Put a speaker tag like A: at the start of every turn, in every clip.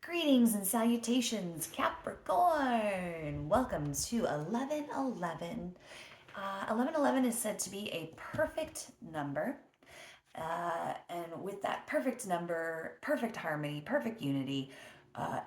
A: Greetings and salutations, Capricorn! Welcome to 1111. 1111 is said to be a perfect number. And with that perfect number, perfect harmony, perfect unity,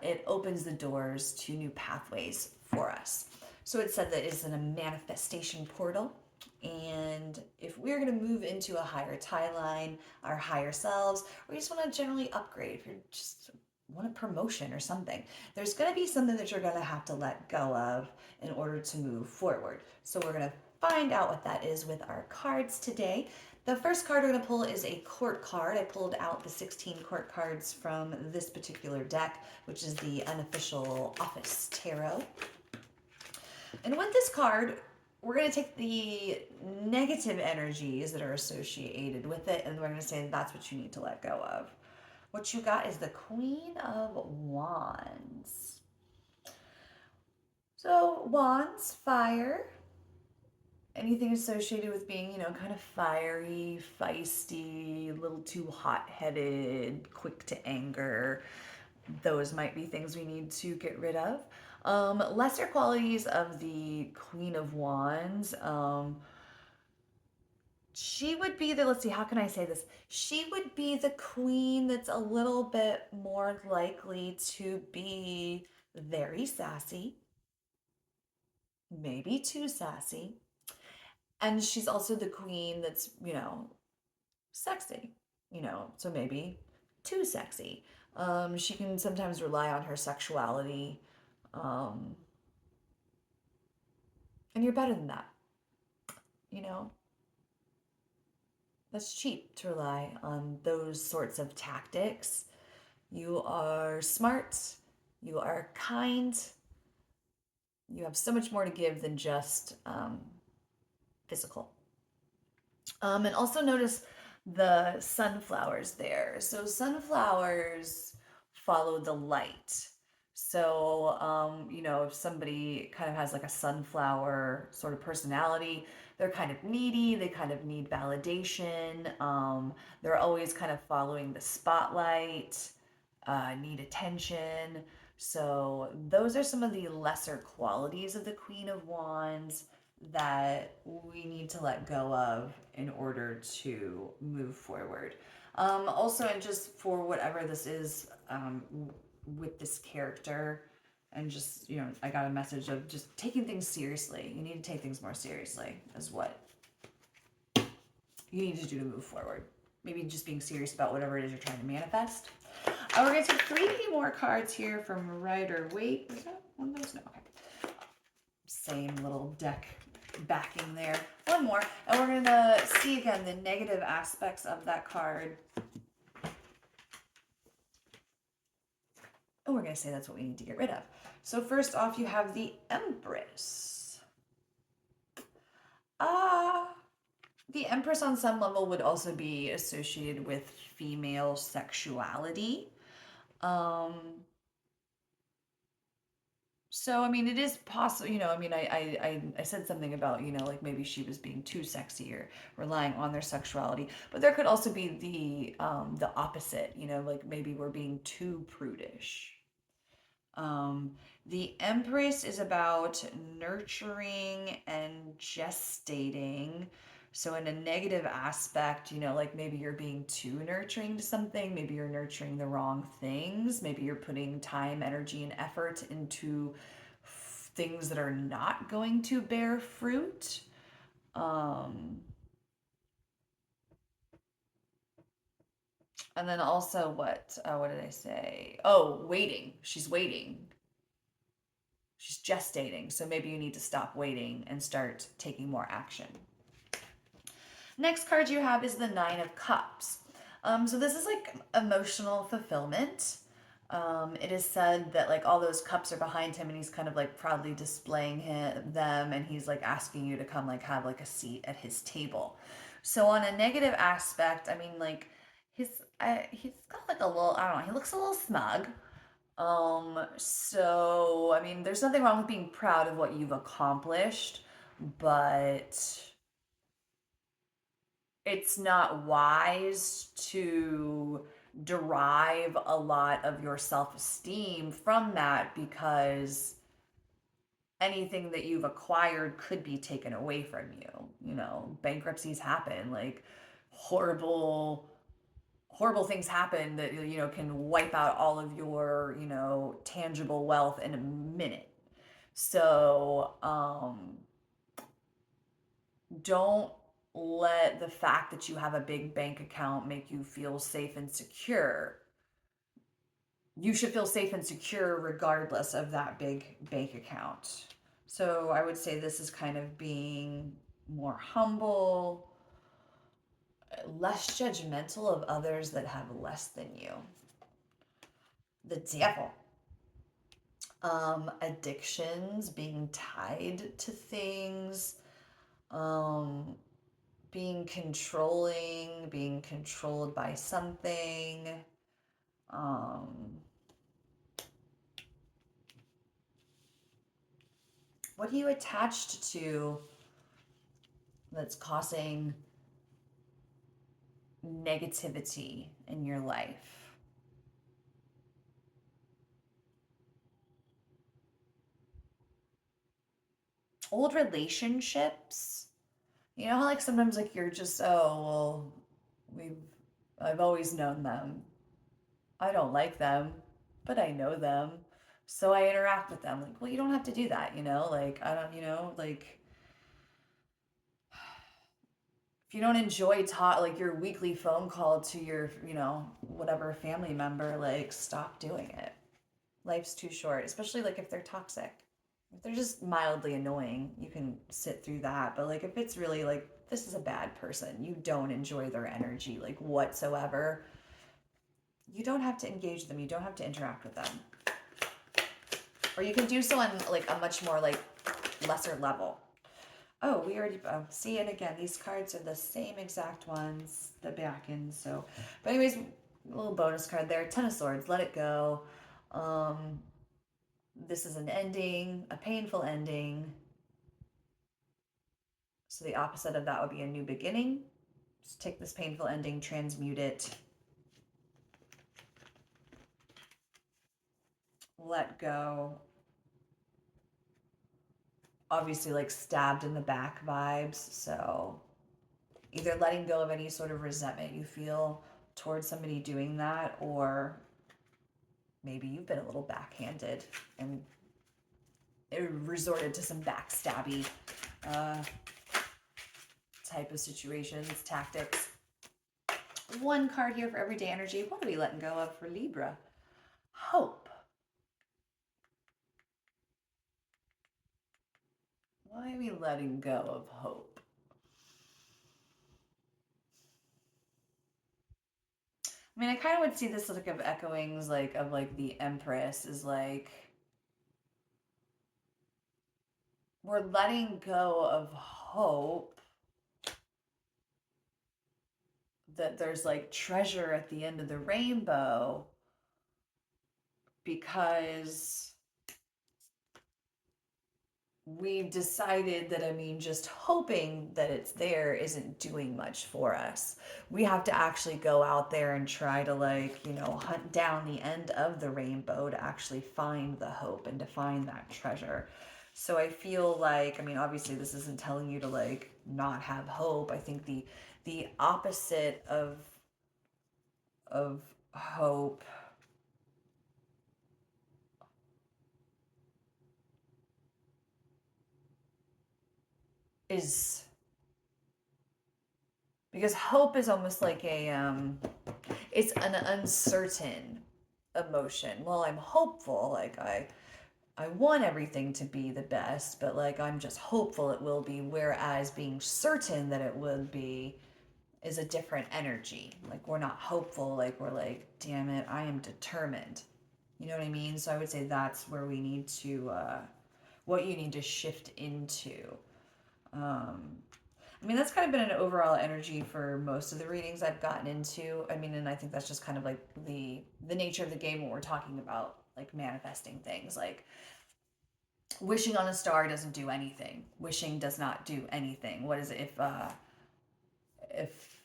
A: it opens the doors to new pathways for us. So it's said that it's in a manifestation portal. And if we're going to move into a higher tie line, our higher selves, or you just want to generally upgrade, if you're just want a promotion or something, there's going to be something that you're going to have to let go of in order to move forward. So we're going to find out what that is with our cards today. The first card we're going to pull is a court card. I pulled out the 16 court cards from this particular deck, which is the unofficial office tarot. And with this card, we're going to take the negative energies that are associated with it, and we're going to say that's what you need to let go of. What you got is the Queen of Wands. So, wands, fire, anything associated with being, kind of fiery, feisty, a little too hot-headed, quick to anger. Those might be things we need to get rid of. Lesser qualities of the Queen of Wands. She would be the, let's see, how can I say this? She would be the queen that's a little bit more likely to be very sassy, maybe too sassy. And she's also the queen that's, sexy, so maybe too sexy. She can sometimes rely on her sexuality. And you're better than that, you know? That's cheap to rely on those sorts of tactics. You are smart, you are kind, you have so much more to give than just physical. And also notice the sunflowers there. So sunflowers follow the light. So, if somebody kind of has like a sunflower sort of personality, they're kind of needy, they kind of need validation. They're always kind of following the spotlight, need attention. So, those are some of the lesser qualities of the Queen of Wands that we need to let go of in order to move forward. Also, and just for whatever this is, with this character, and just, I got a message of just taking things seriously. You need to take things more seriously, is what you need to do to move forward. Maybe just being serious about whatever it is you're trying to manifest. We're going to take 3 more cards here from Rider-Waite. Was that one of those? No, okay. Same little deck backing there. One more, and we're going to see again the negative aspects of that card. And we're going to say that's what we need to get rid of. So first off, you have the Empress. The Empress on some level would also be associated with female sexuality. So, I mean, it is possible, I said something about, like maybe she was being too sexy or relying on their sexuality, but there could also be the opposite, like maybe we're being too prudish. The Empress is about nurturing and gestating. So in a negative aspect, like maybe you're being too nurturing to something, maybe you're nurturing the wrong things, maybe you're putting time, energy, and effort into things that are not going to bear fruit. And then also what did I say? Oh, waiting. She's waiting. She's gestating. So maybe you need to stop waiting and start taking more action. Next card you have is the Nine of Cups. So this is like emotional fulfillment. It is said that like all those cups are behind him and he's kind of like proudly displaying them, and he's like asking you to come like have like a seat at his table. So on a negative aspect, I mean like he's got like a little, I don't know, he looks a little smug. So I mean there's nothing wrong with being proud of what you've accomplished, but it's not wise to derive a lot of your self-esteem from that, because anything that you've acquired could be taken away from you. You know, bankruptcies happen, like horrible things happen that, you know, can wipe out all of your, you know, tangible wealth in a minute. So don't let the fact that you have a big bank account make you feel safe and secure. You should feel safe and secure regardless of that big bank account. So I would say this is kind of being more humble, less judgmental of others that have less than you. The devil. Addictions, being tied to things, um, being controlling, being controlled by something. Um, what are you attached to that's causing negativity in your life? Old relationships. You know how like sometimes like you're just, oh well, we've I've always known them. I don't like them, but I know them. So I interact with them. Like, well, you don't have to do that, you know? Like, I don't, you know, like if you don't enjoy like your weekly phone call to your, you know, whatever family member, like stop doing it. Life's too short, especially like if they're toxic. If they're just mildly annoying, you can sit through that. But like if it's really like this is a bad person, you don't enjoy their energy like whatsoever, you don't have to engage them. You don't have to interact with them. Or you can do so on like a much more like lesser level. Oh, we already see it again. These cards are the same exact ones, the back end. So, but anyways, a little bonus card there. Ten of Swords. Let it go. Um, this is an ending, a painful ending. So the opposite of that would be a new beginning. Just take this painful ending, transmute it, let go. Obviously, like stabbed in the back vibes. So either letting go of any sort of resentment you feel towards somebody doing that, or maybe you've been a little backhanded and resorted to some backstabby uh, type of situations, tactics. One card here for everyday energy. What are we letting go of for Libra? Hope. Why are we letting go of hope? I mean, I kind of would see this like of echoings, like of like the Empress is like we're letting go of hope that there's like treasure at the end of the rainbow, because we've decided that, I mean, just hoping that it's there isn't doing much for us. We have to actually go out there and try to, like, you know, hunt down the end of the rainbow to actually find the hope and to find that treasure. So I feel like, I mean, obviously this isn't telling you to like not have hope. I think the opposite of hope is, because hope is almost like a it's an uncertain emotion. Well, I'm hopeful, like I want everything to be the best, but like I'm just hopeful it will be, whereas being certain that it will be is a different energy. Like we're not hopeful, like we're like, damn it, I am determined. You know what I mean? So I would say that's where we need to what you need to shift into. Um I mean, that's kind of been an overall energy for most of the readings I've gotten into. I mean, and I think that's just kind of like the nature of the game when we're talking about like manifesting things. Like wishing on a star doesn't do anything. Wishing does not do anything. What is it? If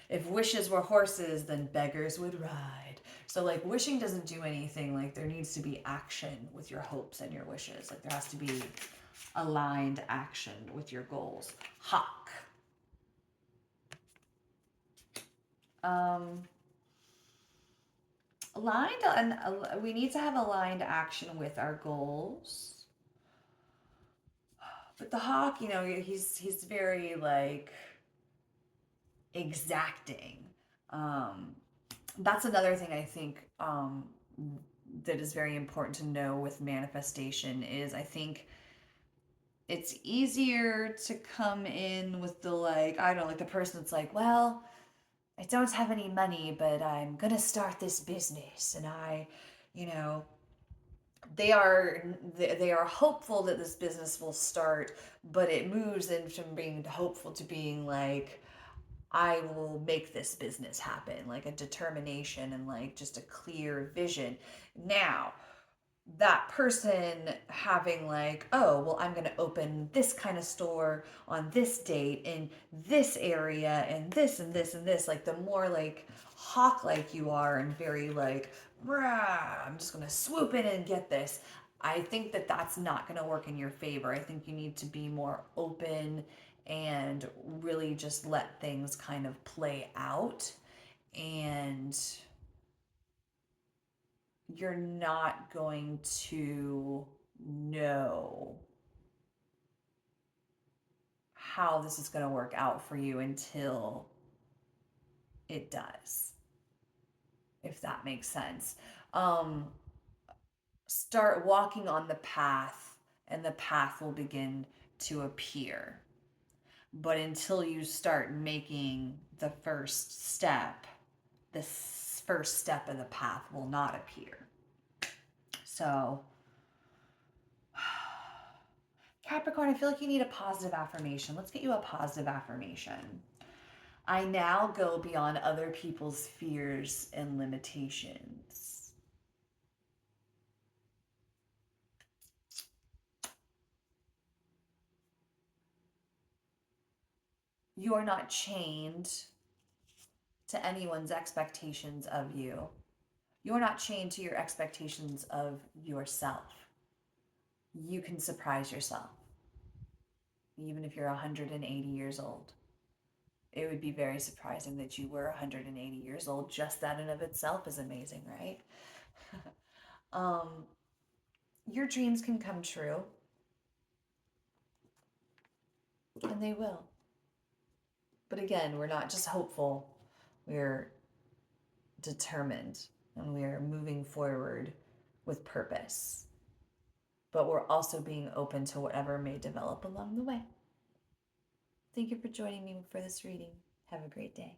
A: if wishes were horses, then beggars would ride. So like wishing doesn't do anything. Like there needs to be action with your hopes and your wishes. Like there has to be aligned action with your goals. Hawk. Aligned, and we need to have aligned action with our goals. But the hawk, you know, he's very like exacting. That's another thing I think that is very important to know with manifestation is I think it's easier to come in with the like, I don't know, like the person that's like, well, I don't have any money, but I'm gonna start this business, and you know, they are hopeful that this business will start, but it moves in from being hopeful to being like, I will make this business happen, like a determination and like just a clear vision. Now, that person having like, oh, well, I'm going to open this kind of store on this date in this area and this and this and this, like the more like hawk like you are and very like, rah, I'm just going to swoop in and get this. I think that that's not going to work in your favor. I think you need to be more open and really just let things kind of play out, and you're not going to know how this is going to work out for you until it does, if that makes sense. Start walking on the path, and the path will begin to appear. But until you start making the first step, the first step of the path will not appear. So, Capricorn, I feel like you need a positive affirmation. Let's get you a positive affirmation. I now go beyond other people's fears and limitations. You are not chained to anyone's expectations of you. You are not chained to your expectations of yourself. You can surprise yourself, even if you're 180 years old. It would be very surprising that you were 180 years old. Just that in of itself is amazing, right? um, your dreams can come true, and they will. But again, we're not just hopeful, we're determined, and we are moving forward with purpose. But we're also being open to whatever may develop along the way. Thank you for joining me for this reading. Have a great day.